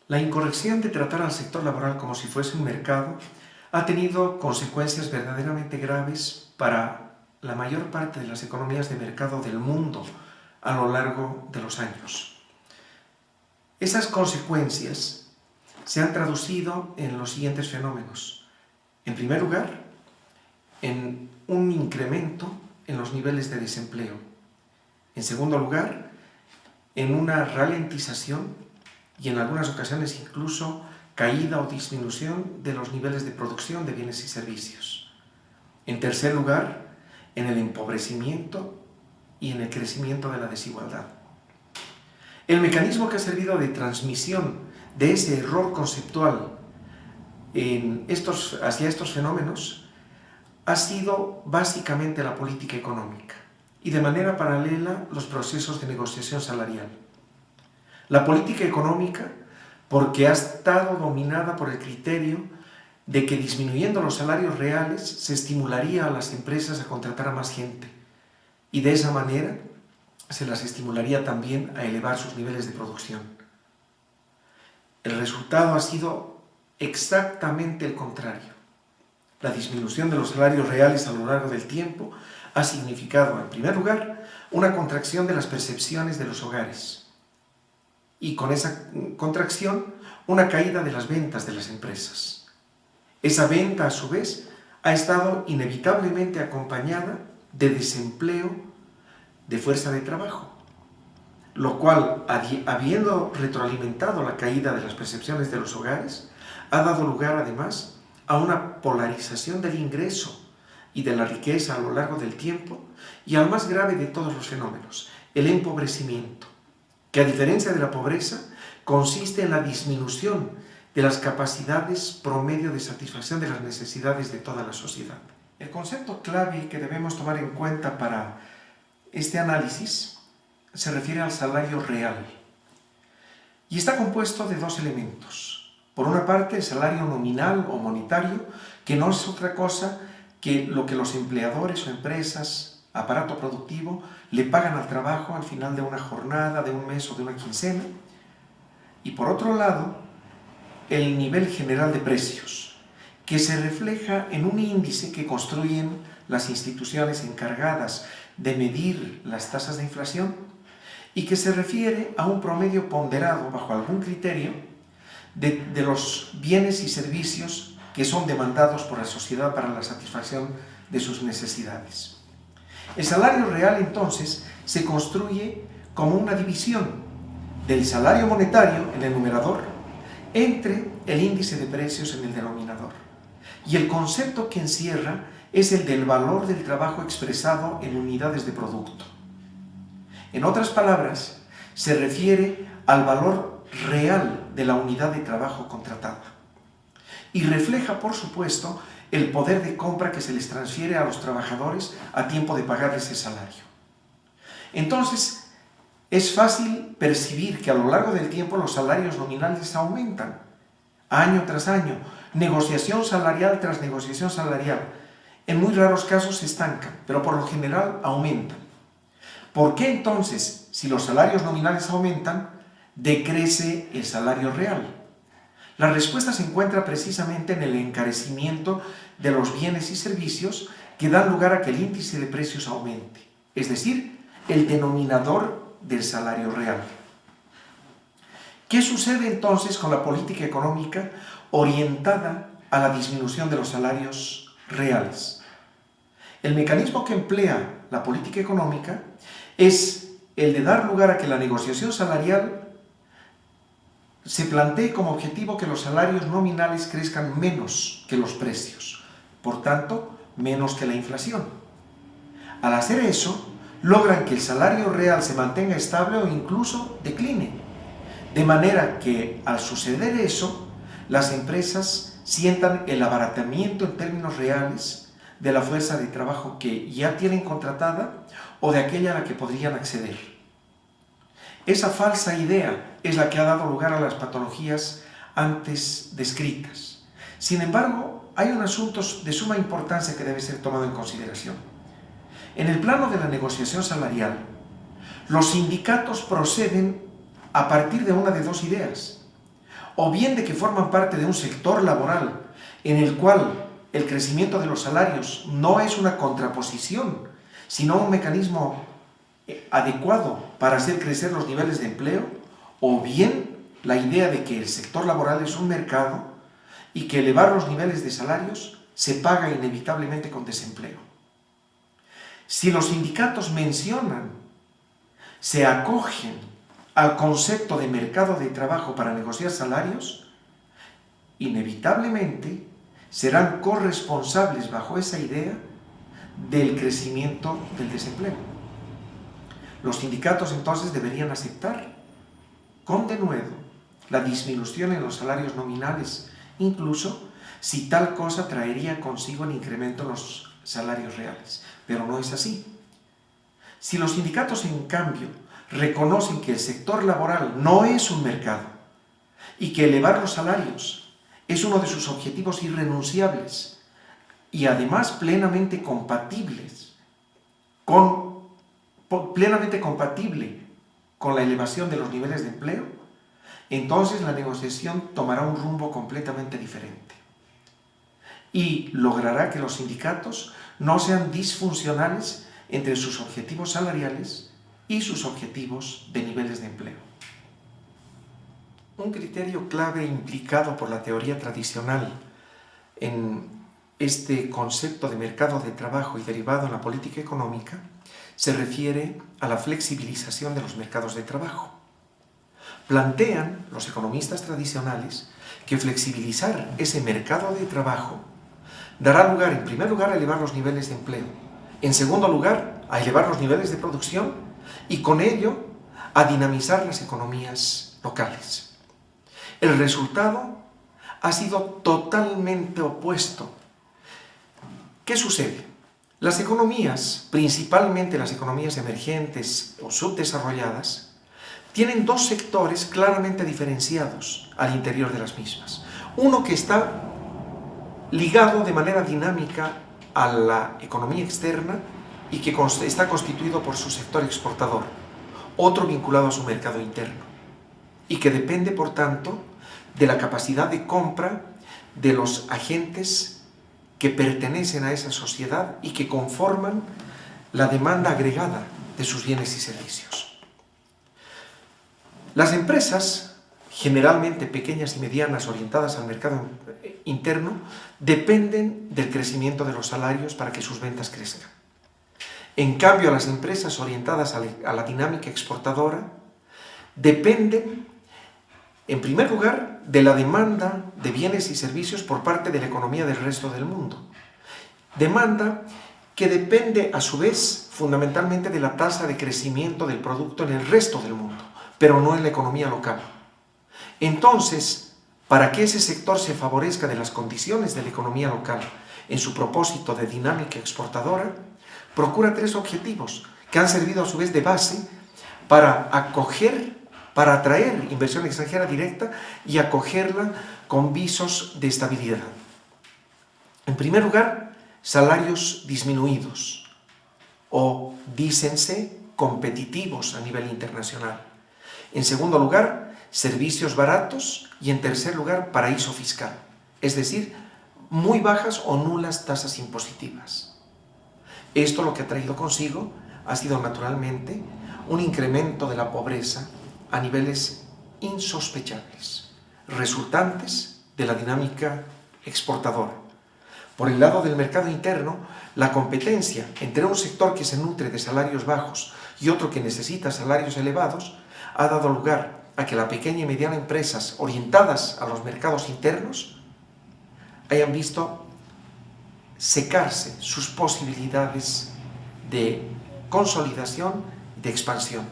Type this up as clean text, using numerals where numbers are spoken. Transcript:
La incorrección de tratar al sector laboral como si fuese un mercado ha tenido consecuencias verdaderamente graves para la mayor parte de las economías de mercado del mundo a lo largo de los años. Esas consecuencias se han traducido en los siguientes fenómenos. En primer lugar, en un incremento en los niveles de desempleo. En segundo lugar, en una ralentización y en algunas ocasiones incluso caída o disminución de los niveles de producción de bienes y servicios. En tercer lugar, en el empobrecimiento y en el crecimiento de la desigualdad. El mecanismo que ha servido de transmisión de ese error conceptual hacia estos fenómenos ha sido básicamente la política económica y de manera paralela los procesos de negociación salarial. La política económica porque ha estado dominada por el criterio de que disminuyendo los salarios reales se estimularía a las empresas a contratar a más gente y de esa manera se las estimularía también a elevar sus niveles de producción. El resultado ha sido exactamente el contrario. La disminución de los salarios reales a lo largo del tiempo ha significado, en primer lugar, una contracción de las percepciones de los hogares y con esa contracción una caída de las ventas de las empresas. Esa venta, a su vez, ha estado inevitablemente acompañada de desempleo de fuerza de trabajo, lo cual, habiendo retroalimentado la caída de las percepciones de los hogares, ha dado lugar además a una polarización del ingreso y de la riqueza a lo largo del tiempo y al más grave de todos los fenómenos, el empobrecimiento, que a diferencia de la pobreza consiste en la disminución de las capacidades promedio de satisfacción de las necesidades de toda la sociedad. El concepto clave que debemos tomar en cuenta para este análisis se refiere al salario real y está compuesto de dos elementos. Por una parte, el salario nominal o monetario, que no es otra cosa que lo que los empleadores o empresas, aparato productivo, le pagan al trabajo al final de una jornada, de un mes o de una quincena. Y por otro lado, el nivel general de precios, que se refleja en un índice que construyen las instituciones encargadas de medir las tasas de inflación y que se refiere a un promedio ponderado bajo algún criterio de los bienes y servicios que son demandados por la sociedad para la satisfacción de sus necesidades. El salario real, entonces, se construye como una división del salario monetario en el numerador entre el índice de precios en el denominador. Y el concepto que encierra es el del valor del trabajo expresado en unidades de producto. En otras palabras, se refiere al valor real de la unidad de trabajo contratada y refleja, por supuesto, el poder de compra que se les transfiere a los trabajadores a tiempo de pagar ese salario. Entonces, es fácil percibir que a lo largo del tiempo los salarios nominales aumentan, año tras año, negociación salarial tras negociación salarial. En muy raros casos se estancan, pero por lo general aumentan. ¿Por qué entonces, si los salarios nominales aumentan, decrece el salario real? La respuesta se encuentra precisamente en el encarecimiento de los bienes y servicios que dan lugar a que el índice de precios aumente, es decir, el denominador del salario real. ¿Qué sucede entonces con la política económica orientada a la disminución de los salarios reales? El mecanismo que emplea la política económica es el de dar lugar a que la negociación salarial se plantee como objetivo que los salarios nominales crezcan menos que los precios, por tanto, menos que la inflación. Al hacer eso, logran que el salario real se mantenga estable o incluso decline, de manera que, al suceder eso, las empresas sientan el abaratamiento en términos reales de la fuerza de trabajo que ya tienen contratada o de aquella a la que podrían acceder. Esa falsa idea es la que ha dado lugar a las patologías antes descritas. Sin embargo, hay un asunto de suma importancia que debe ser tomado en consideración. En el plano de la negociación salarial, los sindicatos proceden a partir de una de dos ideas. o bien de que forman parte de un sector laboral en el cual el crecimiento de los salarios no es una contraposición, sino un mecanismo adecuado para hacer crecer los niveles de empleo, o bien la idea de que el sector laboral es un mercado y que elevar los niveles de salarios se paga inevitablemente con desempleo. Si los sindicatos mencionan, se acogen al concepto de mercado de trabajo para negociar salarios, inevitablemente serán corresponsables bajo esa idea del crecimiento del desempleo. Los sindicatos entonces deberían aceptar con denuedo la disminución en los salarios nominales, incluso si tal cosa traería consigo el incremento en los salarios reales. Pero no es así. Si los sindicatos, en cambio, reconocen que el sector laboral no es un mercado y que elevar los salarios es uno de sus objetivos irrenunciables y además plenamente compatible con la elevación de los niveles de empleo, entonces la negociación tomará un rumbo completamente diferente y logrará que los sindicatos no sean disfuncionales entre sus objetivos salariales y sus objetivos de niveles de empleo. Un criterio clave implicado por la teoría tradicional en este concepto de mercado de trabajo y derivado en la política económica se refiere a la flexibilización de los mercados de trabajo. Plantean los economistas tradicionales que flexibilizar ese mercado de trabajo dará lugar, en primer lugar, a elevar los niveles de empleo, en segundo lugar, a elevar los niveles de producción y con ello a dinamizar las economías locales. El resultado ha sido totalmente opuesto. ¿Qué sucede? Las economías, principalmente las economías emergentes o subdesarrolladas, tienen dos sectores claramente diferenciados al interior de las mismas. Uno que está ligado de manera dinámica a la economía externa y que está constituido por su sector exportador, otro vinculado a su mercado interno, y que depende, por tanto, de la capacidad de compra de los agentes que pertenecen a esa sociedad y que conforman la demanda agregada de sus bienes y servicios. Las empresas, generalmente pequeñas y medianas orientadas al mercado interno, dependen del crecimiento de los salarios para que sus ventas crezcan. En cambio, las empresas orientadas a la dinámica exportadora dependen, en primer lugar, de la demanda de bienes y servicios por parte de la economía del resto del mundo. Demanda que depende, a su vez, fundamentalmente de la tasa de crecimiento del producto en el resto del mundo, pero no en la economía local. Entonces, para que ese sector se favorezca de las condiciones de la economía local en su propósito de dinámica exportadora, procura tres objetivos que han servido a su vez de base para atraer inversión extranjera directa y acogerla con visos de estabilidad. En primer lugar, salarios disminuidos o, dícense, competitivos a nivel internacional. En segundo lugar, servicios baratos y en tercer lugar, paraíso fiscal, es decir, muy bajas o nulas tasas impositivas. Esto lo que ha traído consigo ha sido naturalmente un incremento de la pobreza a niveles insospechables, resultantes de la dinámica exportadora. Por el lado del mercado interno, la competencia entre un sector que se nutre de salarios bajos y otro que necesita salarios elevados ha dado lugar a que la pequeña y mediana empresas orientadas a los mercados internos hayan visto secarse sus posibilidades de consolidación y de expansión.